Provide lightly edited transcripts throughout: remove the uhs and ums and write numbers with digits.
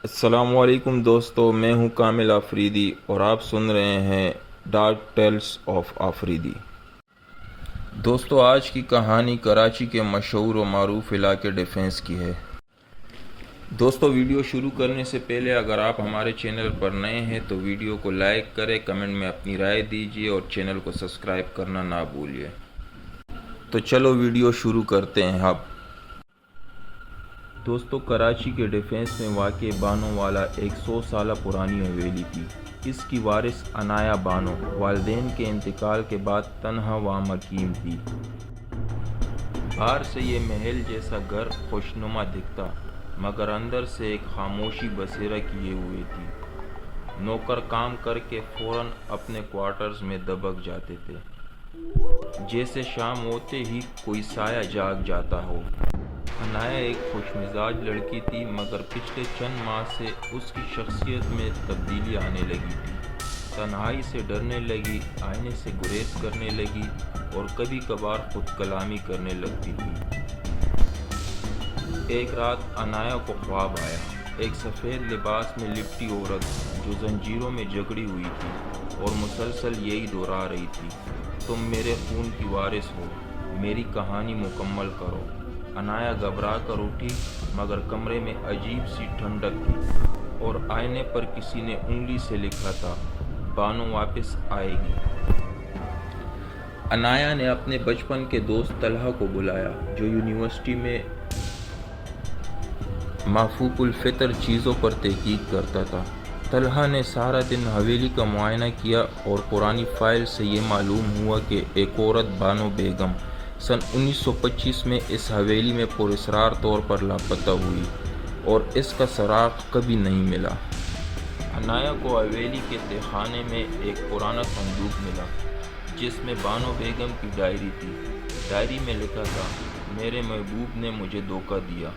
السلام علیکم دوستو، میں ہوں کامل آفریدی اور آپ سن رہے ہیں ڈارک ٹیلز آف آفریدی۔ دوستو، آج کی کہانی کراچی کے مشہور و معروف علاقے ڈیفنس کی ہے۔ دوستو، ویڈیو شروع کرنے سے پہلے اگر آپ ہمارے چینل پر نئے ہیں تو ویڈیو کو لائک کریں، کمنٹ میں اپنی رائے دیجیے اور چینل کو سبسکرائب کرنا نہ بھولیے۔ تو چلو ویڈیو شروع کرتے ہیں۔ اب دوستو، کراچی کے ڈیفنس میں واقع بانو والا ایک 100 سالہ پرانی حویلی تھی۔ اس کی وارث عنایہ بانو والدین کے انتقال کے بعد تنہا و مقیم تھی۔ باہر سے یہ محل جیسا گھر خوشنما دکھتا، مگر اندر سے ایک خاموشی بسیرا کیے ہوئے تھی۔ نوکر کام کر کے فوراً اپنے کوارٹرز میں دبک جاتے تھے، جیسے شام ہوتے ہی کوئی سایہ جاگ جاتا ہو۔ عنایہ ایک خوش مزاج لڑکی تھی، مگر پچھلے چند ماہ سے اس کی شخصیت میں تبدیلی آنے لگی تھی۔ تنہائی سے ڈرنے لگی، آئینے سے گریز کرنے لگی اور کبھی کبھار خود کلامی کرنے لگتی تھی۔ ایک رات عنایہ کو خواب آیا، ایک سفید لباس میں لپٹی عورت جو زنجیروں میں جکڑی ہوئی تھی اور مسلسل یہی دہرا رہی تھی، تم میرے خون کی وارث ہو، میری کہانی مکمل کرو۔ عنایہ گھبرا کر اٹھی، مگر کمرے میں عجیب سی ٹھنڈک تھی اور آئینے پر کسی نے انگلی سے لکھا تھا، بانو واپس آئے گی۔ عنایہ نے اپنے بچپن کے دوست طلحہ کو بلایا، جو یونیورسٹی میں مافوق الفطر چیزوں پر تحقیق کرتا تھا۔ طلحہ نے سارا دن حویلی کا معائنہ کیا اور پرانی فائل سے یہ معلوم ہوا کہ ایک عورت بانو بیگم سن 1925 میں اس حویلی میں پراسرار طور پر لاپتہ ہوئی اور اس کا سراغ کبھی نہیں ملا۔ عنایہ کو حویلی کے تہخانے میں ایک پرانا صندوق ملا، جس میں بانو بیگم کی ڈائری تھی۔ ڈائری میں لکھا تھا، میرے محبوب نے مجھے دھوکہ دیا،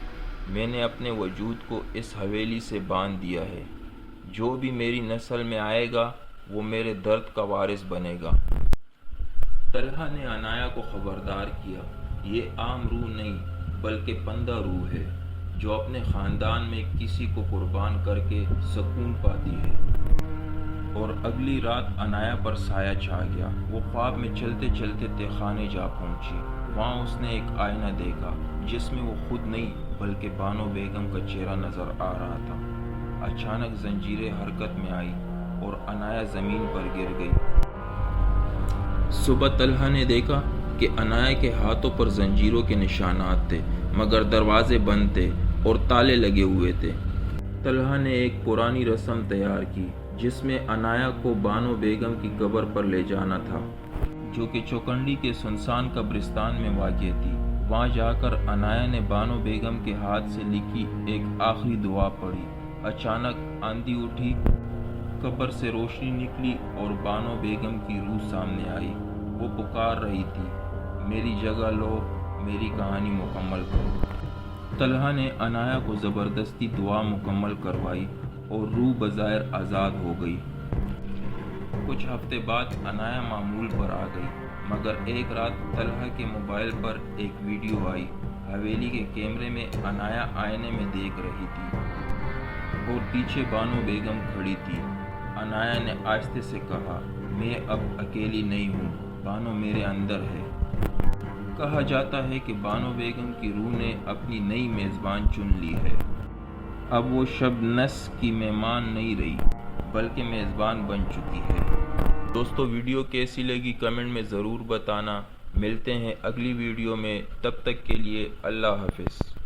میں نے اپنے وجود کو اس حویلی سے باندھ دیا ہے، جو بھی میری نسل میں آئے گا وہ میرے درد کا وارث بنے گا۔ طلحہ نے عنایہ کو خبردار کیا، یہ عام روح نہیں بلکہ پندہ روح ہے، جو اپنے خاندان میں کسی کو قربان کر کے سکون پاتی ہے۔ اور اگلی رات عنایہ پر سایہ چھا گیا۔ وہ خواب میں چلتے چلتے تہخانے جا پہنچی۔ وہاں اس نے ایک آئینہ دیکھا، جس میں وہ خود نہیں بلکہ بانو بیگم کا چہرہ نظر آ رہا تھا۔ اچانک زنجیریں حرکت میں آئی اور عنایہ زمین پر گر گئی۔ صبح طلحہ نے دیکھا کہ عنایہ کے ہاتھوں پر زنجیروں کے نشانات تھے، مگر دروازے بند تھے اور تالے لگے ہوئے تھے۔ طلحہ نے ایک پرانی رسم تیار کی، جس میں عنایہ کو بانو بیگم کی قبر پر لے جانا تھا، جو کہ چوکنڈی کے سنسان قبرستان میں واقع تھی۔ وہاں جا کر عنایہ نے بانو بیگم کے ہاتھ سے لکھی ایک آخری دعا پڑھی۔ اچانک آندھی اٹھی، قبر سے روشنی نکلی اور بانو بیگم کی روح سامنے آئی۔ وہ پکار رہی تھی، میری جگہ لو، میری کہانی مکمل کرو۔ طلحہ نے عنایہ کو زبردستی دعا مکمل کروائی اور روح بظاہر آزاد ہو گئی۔ کچھ ہفتے بعد عنایہ معمول پر آ گئی، مگر ایک رات طلحہ کے موبائل پر ایک ویڈیو آئی۔ حویلی کے کیمرے میں عنایہ آئینے میں دیکھ رہی تھی اور پیچھے بانو بیگم کھڑی تھی۔ عنایہ نے آہستہ سے کہا، میں اب اکیلی نہیں ہوں، بانو میرے اندر ہے۔ کہا جاتا ہے کہ بانو بیگم کی روح نے اپنی نئی میزبان چن لی ہے۔ اب وہ شب نس کی مہمان نہیں رہی بلکہ میزبان بن چکی ہے۔ دوستو، ویڈیو کیسی لگی کمنٹ میں ضرور بتانا۔ ملتے ہیں اگلی ویڈیو میں، تب تک کے لیے اللہ حافظ۔